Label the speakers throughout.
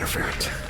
Speaker 1: I forgot.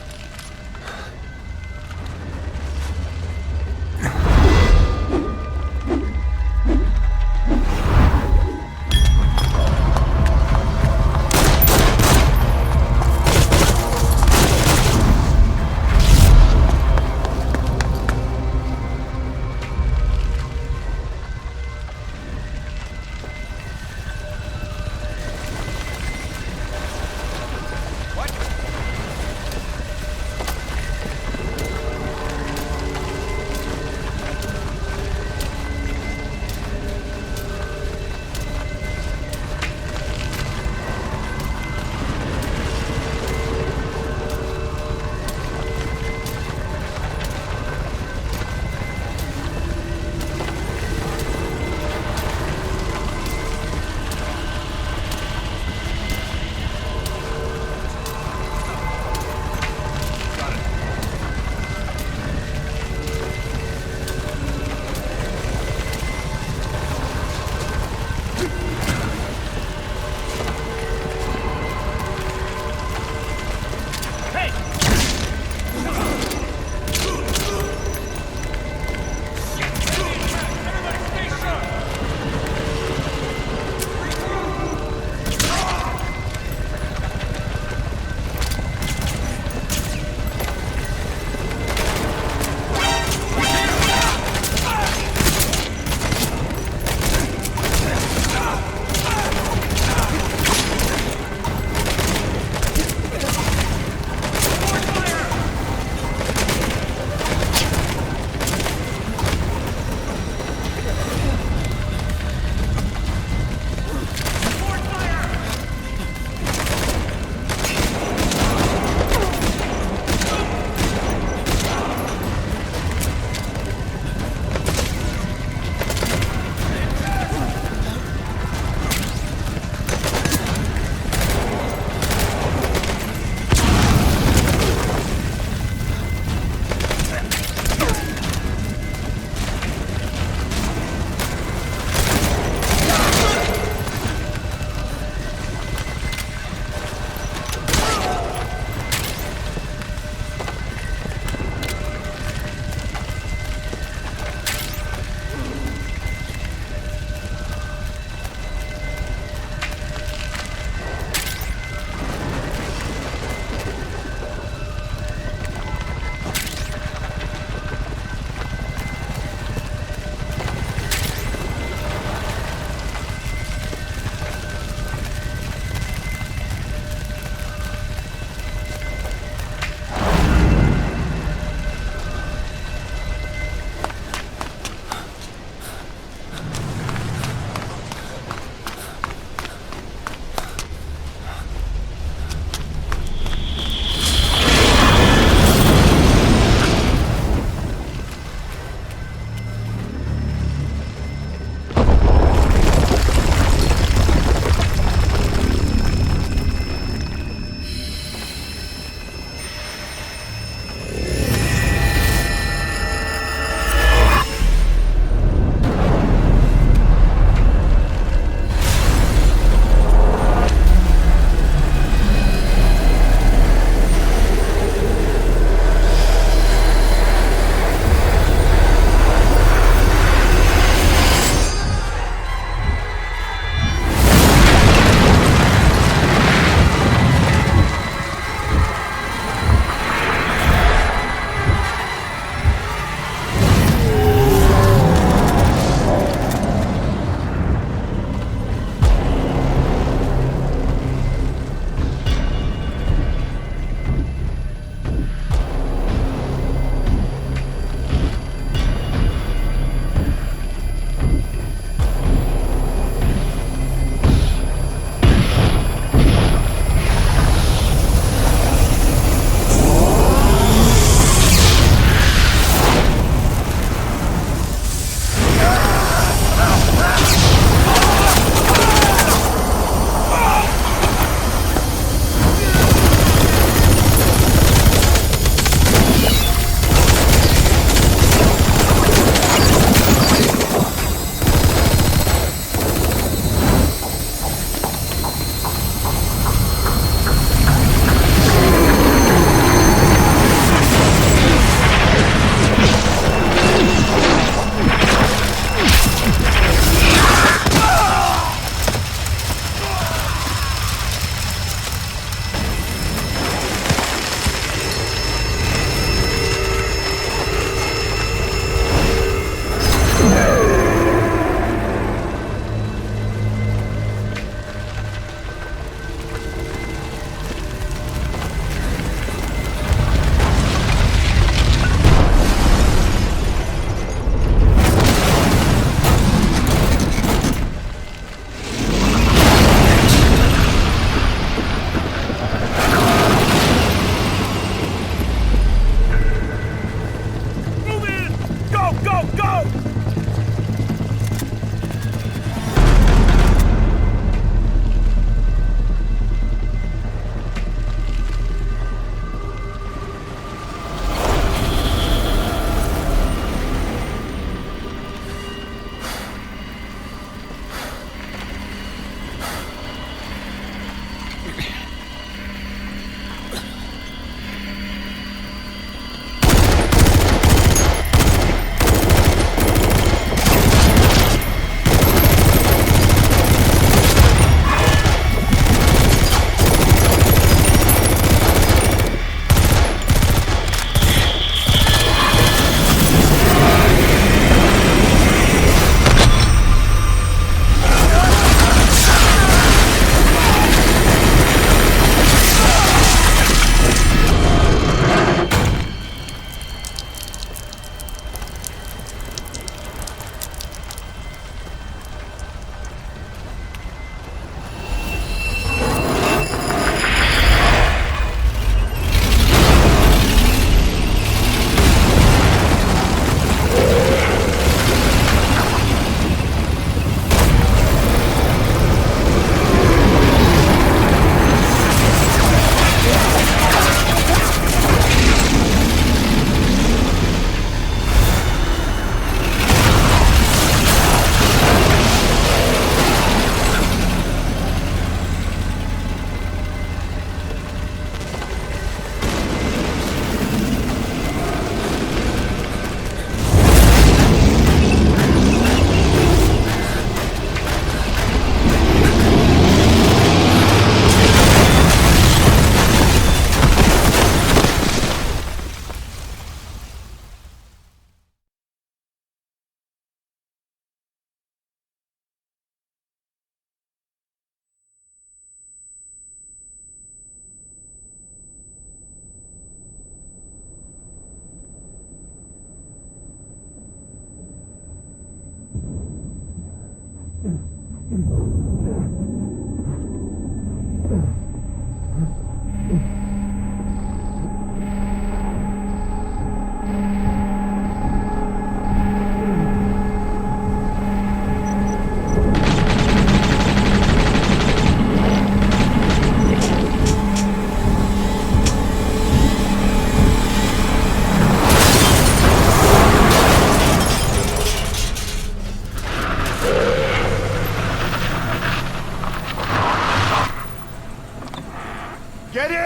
Speaker 1: Get in!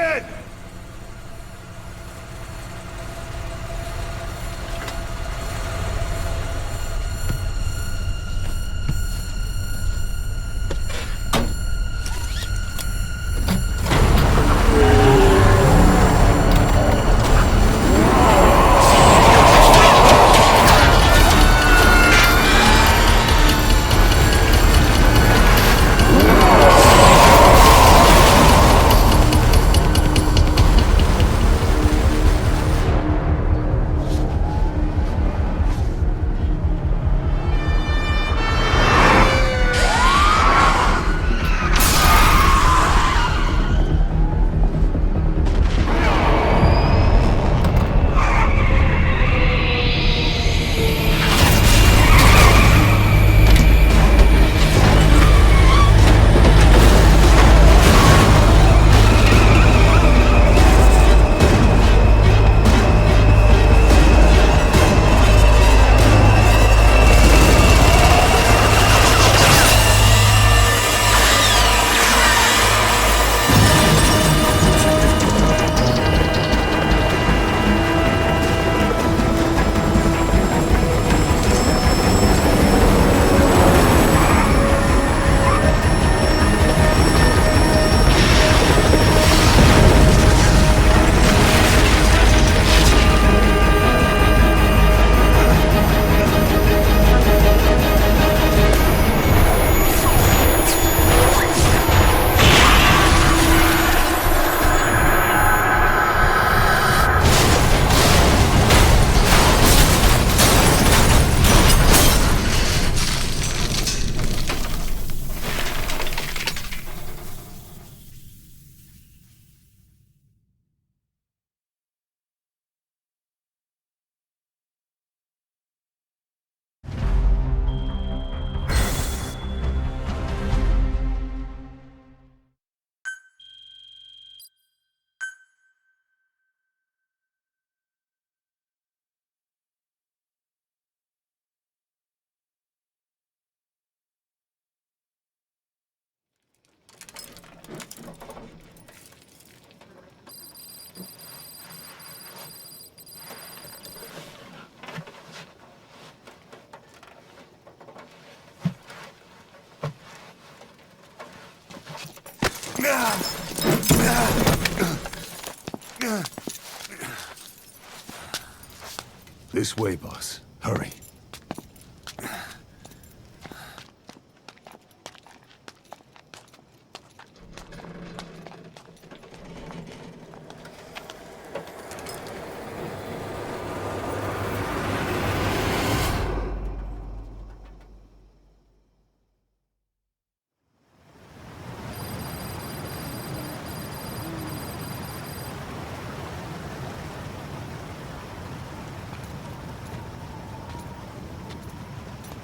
Speaker 2: This way, boss. Hurry.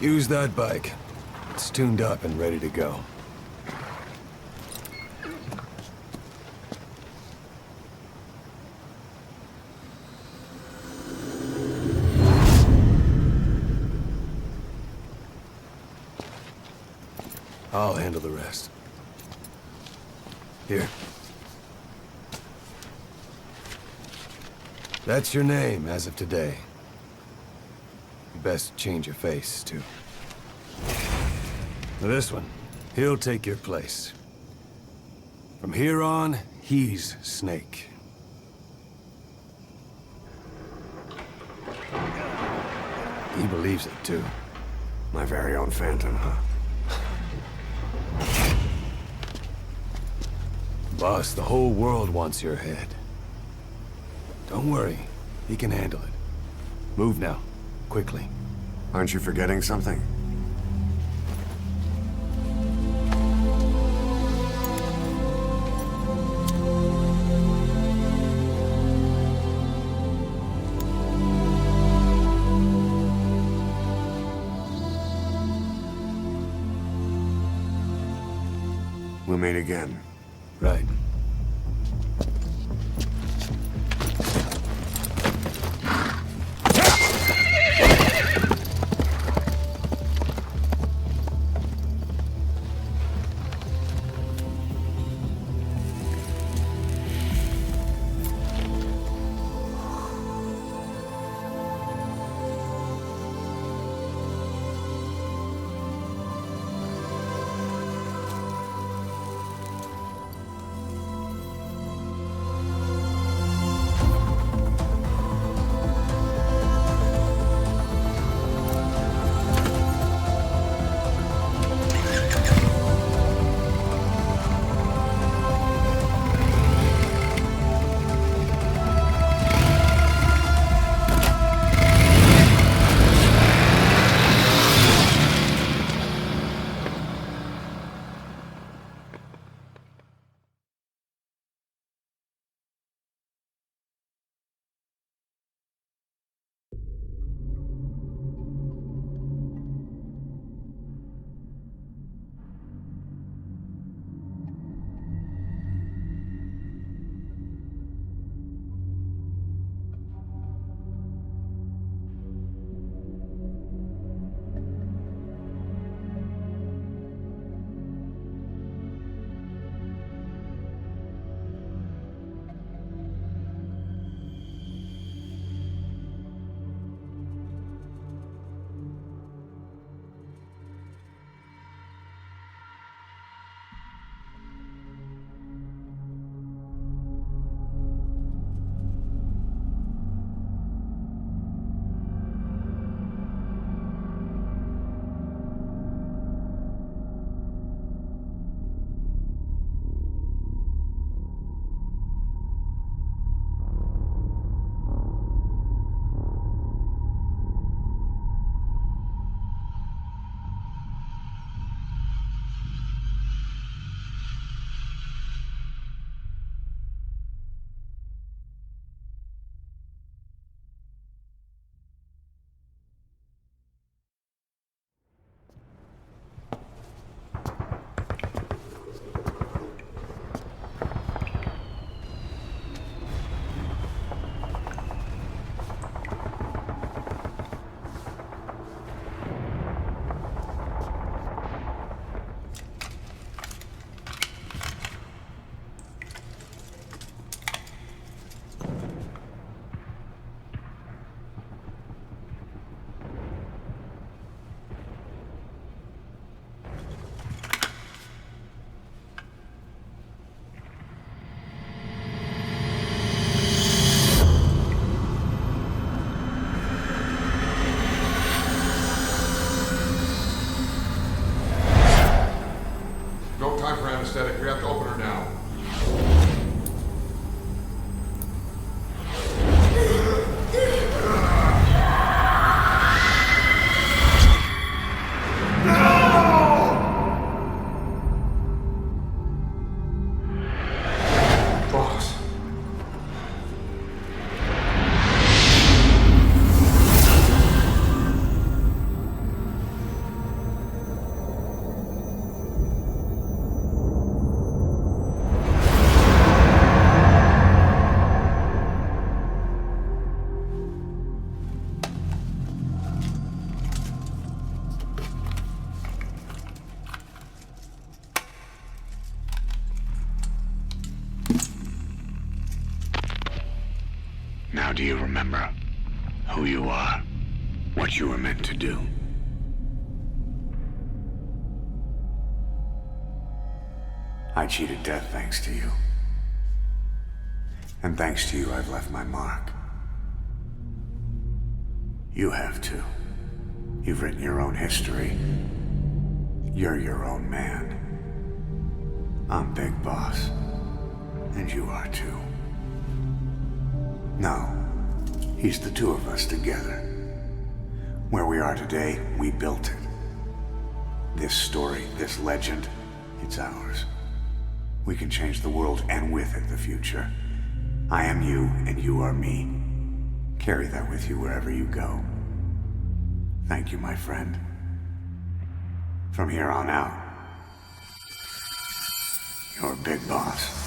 Speaker 2: Use that bike. It's tuned up and ready to go. I'll handle the rest. Here. That's your name as of today. You best change your face, too. This one, he'll take your place. From here on, he's Snake. He believes it, too.
Speaker 3: My very own Phantom, huh?
Speaker 2: Boss, the whole world wants your head. Don't worry, he can handle it. Move now, quickly.
Speaker 3: Aren't you forgetting something? we'll meet again.
Speaker 2: Right.
Speaker 1: anesthetic. We have to open her now. Boss.
Speaker 3: Now do you remember who you are? What you were meant to do? I cheated death thanks to you. And thanks to you, I've left my mark. You have too. You've written your own history. You're your own man. I'm Big Boss. And you are too. No, he's the two of us together. Where we are today, we built it. This story, this legend, it's ours. We can change the world and with it the future. I am you and you are me. Carry that with you wherever you go. Thank you, my friend. From here on out, Or Big Boss.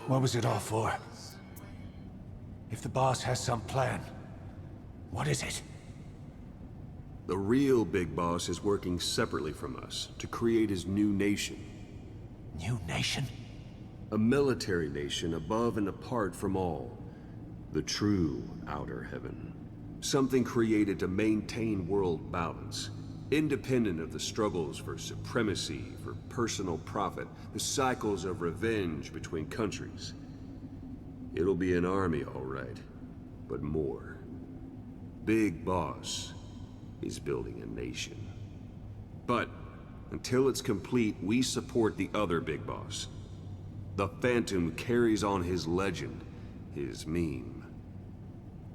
Speaker 2: What was it all for? If the boss has some plan, what is it?
Speaker 4: The real Big Boss is working separately from us to create his new nation.
Speaker 2: New nation?
Speaker 4: A military nation above and apart from all. The true outer heaven. Something created to maintain world balance. Independent of the struggles for supremacy, for personal profit, the cycles of revenge between countries. It'll be an army, all right, but more. Big Boss is building a nation. But until it's complete, we support the other Big Boss. The Phantom carries on his legend, his meme.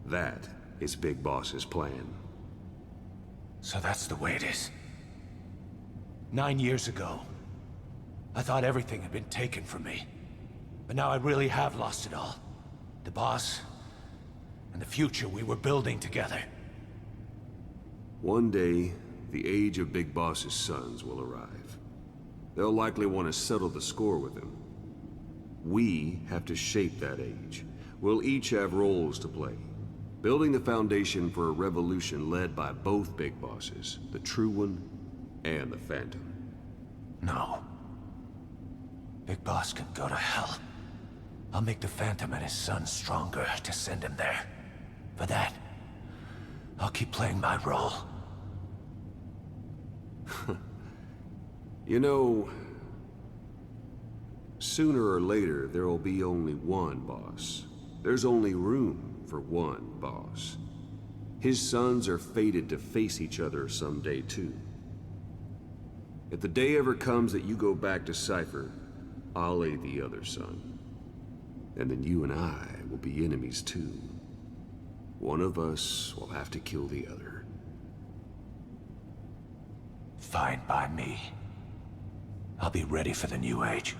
Speaker 4: That is Big Boss's plan.
Speaker 2: So that's the way it is. 9 years ago, I thought everything had been taken from me. But now I really have lost it all. The boss, and the future we were building together.
Speaker 4: One day, the age of Big Boss's sons will arrive. They'll likely want to settle the score with him. We have to shape that age. We'll each have roles to play. Building the foundation for a revolution led by both Big Bosses, the True One and the Phantom.
Speaker 2: No. Big Boss can go to hell. I'll make the Phantom and his son stronger to send him there. For that, I'll keep playing my role.
Speaker 4: You know, sooner or later, there will be only one boss. There's only room for one boss. His sons are fated to face each other someday, too. If the day ever comes that you go back to Cypher, I'll aid the other son. And then you and I will be enemies, too. One of us will have to kill the other.
Speaker 2: Fine by me. I'll be ready for the new age.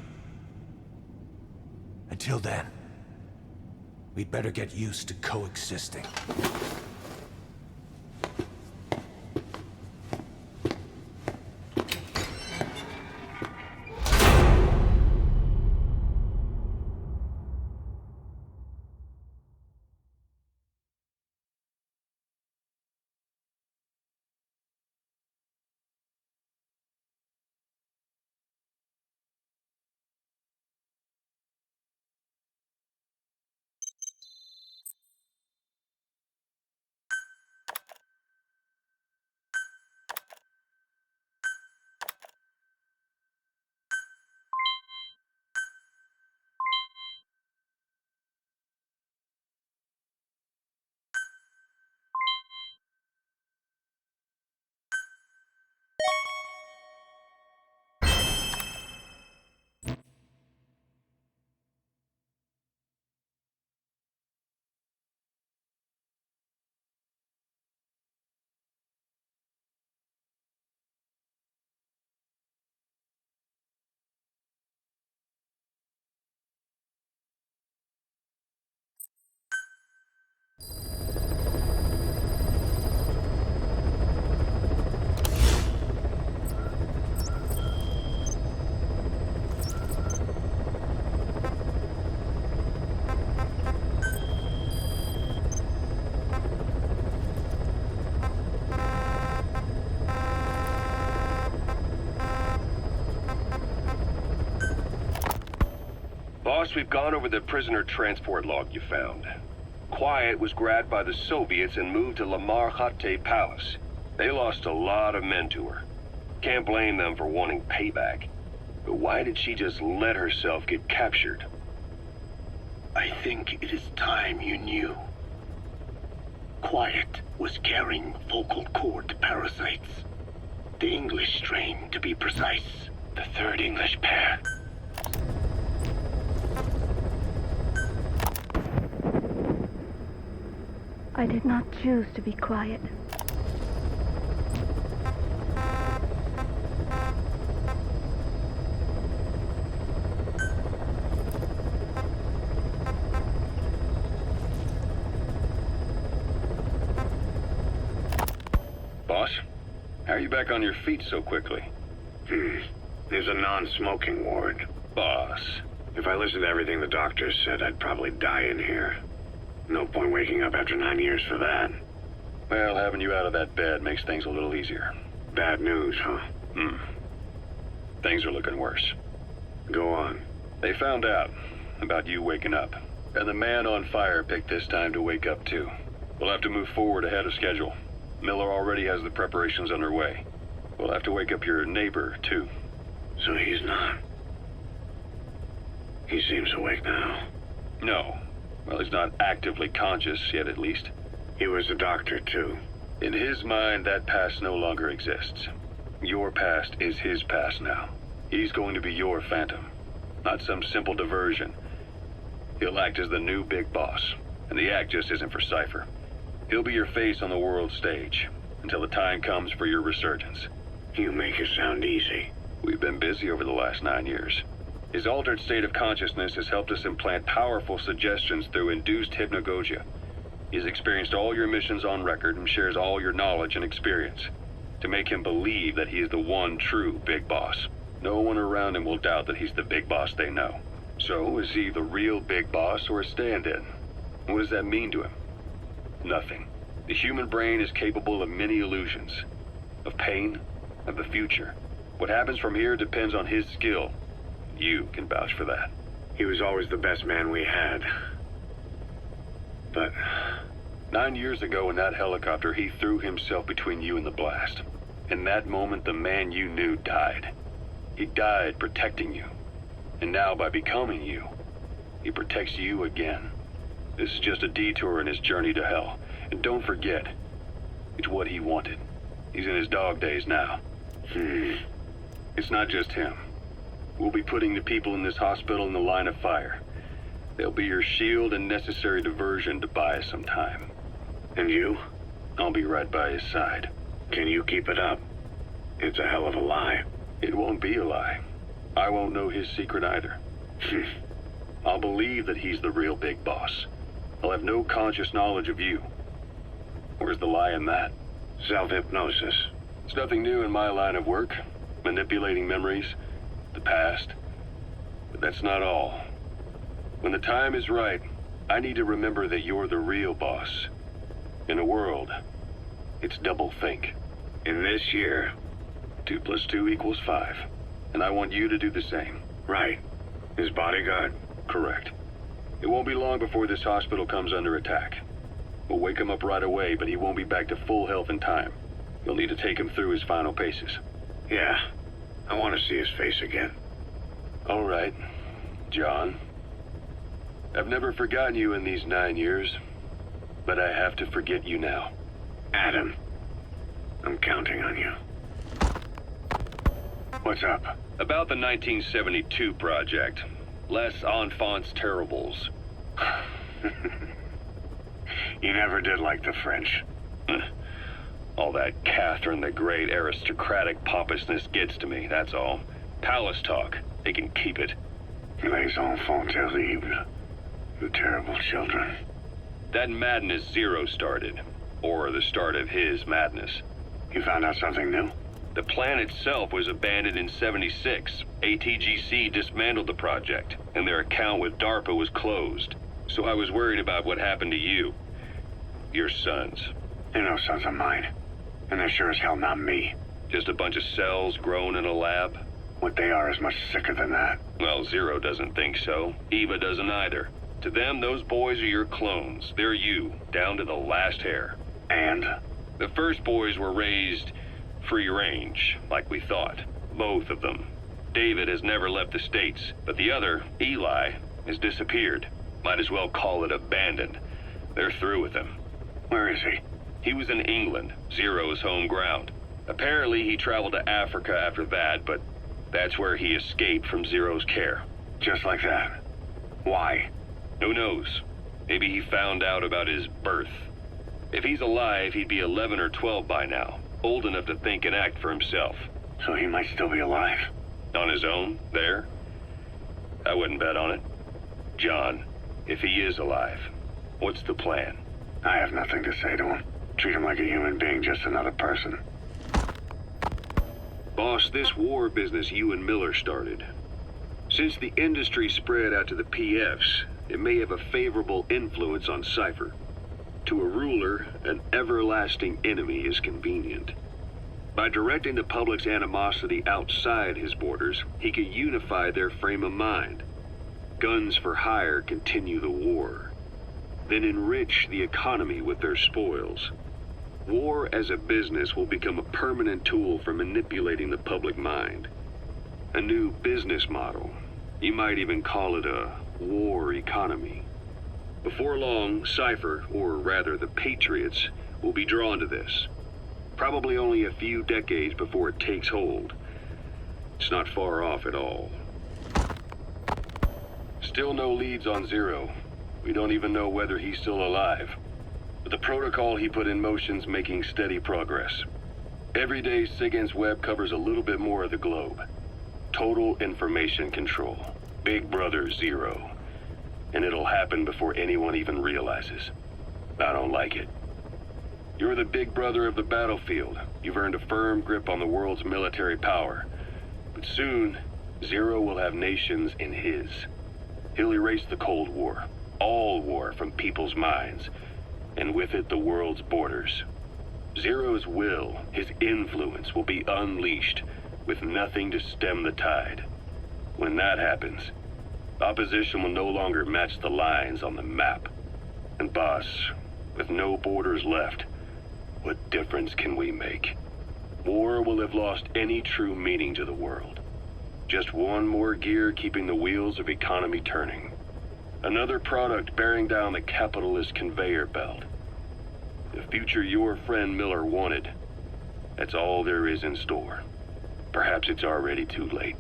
Speaker 2: Until then, we'd better get used to coexisting.
Speaker 5: Boss, we've gone over the prisoner transport log you found. Quiet was grabbed by the Soviets and moved to Lamar Khatte Palace. They lost a lot of men to her. Can't blame them for wanting payback. But why did she just let herself get captured?
Speaker 6: I think it is time you knew. Quiet was carrying vocal cord parasites. The English strain, to be precise. The third English pair.
Speaker 7: I did not choose to be quiet.
Speaker 5: Boss, how are you back on your feet so quickly?
Speaker 6: There's a non-smoking ward.
Speaker 5: Boss.
Speaker 6: If I listened to everything the doctors said, I'd probably die in here. No point waking up after 9 years for that.
Speaker 5: Well, having you out of that bed makes things a little easier.
Speaker 6: Bad news, huh?
Speaker 5: Things are looking worse.
Speaker 6: Go on.
Speaker 5: They found out about you waking up, and the man on fire picked this time to wake up too. We'll have to move forward ahead of schedule. Miller already has the preparations underway. We'll have to wake up your neighbor too.
Speaker 6: So he's not. He seems awake now.
Speaker 5: No. Well, he's not actively conscious yet, at least.
Speaker 6: He was a doctor, too.
Speaker 5: In his mind, that past no longer exists. Your past is his past now. He's going to be your phantom, not some simple diversion. He'll act as the new big boss, and the act just isn't for Cypher. He'll be your face on the world stage, until the time comes for your resurgence.
Speaker 6: You make it sound easy.
Speaker 5: We've been busy over the last 9 years. His altered state of consciousness has helped us implant powerful suggestions through induced hypnagogia. He's experienced all your missions on record and shares all your knowledge and experience to make him believe that he is the one true big boss. No one around him will doubt that he's the big boss they know. So, is he the real big boss or a stand-in? What does that mean to him? Nothing. The human brain is capable of many illusions. Of pain, of the future. What happens from here depends on his skill. You can vouch for that.
Speaker 6: He was always the best man we had. But
Speaker 5: 9 years ago in that helicopter, he threw himself between you and the blast. In that moment, the man you knew died. He died protecting you. And now, by becoming you, he protects you again. This is just a detour in his journey to hell. And don't forget, it's what he wanted. He's in his dog days now. It's not just him. We'll be putting the people in this hospital in the line of fire. They'll be your shield and necessary diversion to buy us some time.
Speaker 6: And you?
Speaker 5: I'll be right by his side.
Speaker 6: Can you keep it up? It's a hell of a lie.
Speaker 5: It won't be a lie. I won't know his secret either. I'll believe that he's the real big boss. I'll have no conscious knowledge of you. Where's the lie in that?
Speaker 6: Self-hypnosis.
Speaker 5: It's nothing new in my line of work. Manipulating memories. The past. But that's not all. When the time is right, I need to remember that you're the real boss. In a world, it's double think.
Speaker 6: In this year,
Speaker 5: 2 + 2 = 5. And I want you to do the same.
Speaker 6: right. His bodyguard.
Speaker 5: Correct. It won't be long before this hospital comes under attack. We'll wake him up right away, but he won't be back to full health in time. You'll need to take him through his final paces.
Speaker 6: Yeah. I want to see his face again.
Speaker 5: All right, John. I've never forgotten you in these 9 years, but I have to forget you now.
Speaker 6: Adam. I'm counting on you. What's up?
Speaker 5: About the 1972 project. Les Enfants Terribles.
Speaker 6: You never did like the French.
Speaker 5: All that Catherine the Great aristocratic pompousness gets to me, that's all. Palace talk. They can keep it.
Speaker 6: Les enfants terribles. The terrible children.
Speaker 5: That madness Zero started. Or the start of his madness.
Speaker 6: You found out something new?
Speaker 5: The plan itself was abandoned in '76. ATGC dismantled the project, and their account with DARPA was closed. So I was worried about what happened to you. Your sons.
Speaker 6: They're no sons of mine. And they're sure as hell not me.
Speaker 5: Just a bunch of cells grown in a lab.
Speaker 6: What they are is much sicker than that.
Speaker 5: Well, Zero doesn't think so. Eva doesn't either. To them, those boys are your clones. They're you, down to the last hair.
Speaker 6: And?
Speaker 5: The first boys were raised free range, like we thought. Both of them. David has never left the States, but the other, Eli, has disappeared. Might as well call it abandoned. They're through with him.
Speaker 6: Where is he?
Speaker 5: He was in England, Zero's home ground. Apparently he traveled to Africa after that, but that's where he escaped from Zero's care.
Speaker 6: Just like that. Why?
Speaker 5: Who knows? Maybe he found out about his birth. If he's alive, he'd be 11 or 12 by now, old enough to think and act for himself.
Speaker 6: So he might still be alive.
Speaker 5: On his own, there? I wouldn't bet on it. John, if he is alive, what's the plan?
Speaker 6: I have nothing to say to him. Treat him like a human being, just another person.
Speaker 5: Boss, this war business you and Miller started. Since the industry spread out to the PFs, it may have a favorable influence on Cypher. To a ruler, an everlasting enemy is convenient. By directing the public's animosity outside his borders, he can unify their frame of mind. Guns for hire continue the war, then enrich the economy with their spoils. War as a business will become a permanent tool for manipulating the public mind. A new business model. You might even call it a war economy. Before long, Cypher, or rather the Patriots, will be drawn to this. Probably only a few decades before it takes hold. It's not far off at all. Still no leads on Zero. We don't even know whether he's still alive. But the protocol he put in motion's making steady progress. Every day, SIGINT's web covers a little bit more of the globe. Total information control. Big Brother Zero. And it'll happen before anyone even realizes. I don't like it. You're the big brother of the battlefield. You've earned a firm grip on the world's military power. But soon, Zero will have nations in his. He'll erase the Cold War. All war from people's minds. And with it, the world's borders. Zero's will, his influence, will be unleashed, with nothing to stem the tide. When that happens, opposition will no longer match the lines on the map. And boss, with no borders left, what difference can we make? War will have lost any true meaning to the world. Just one more gear keeping the wheels of economy turning. Another product bearing down the capitalist conveyor belt. The future your friend Miller wanted. That's all there is in store. Perhaps it's already too late.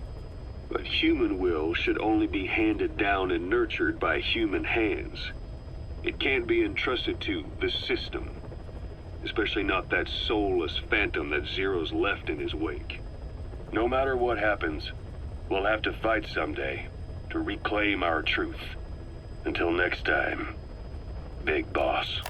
Speaker 5: But human will should only be handed down and nurtured by human hands. It can't be entrusted to the system. Especially not that soulless phantom that Zero's left in his wake. No matter what happens, we'll have to fight someday to reclaim our truth. Until next time, Big Boss.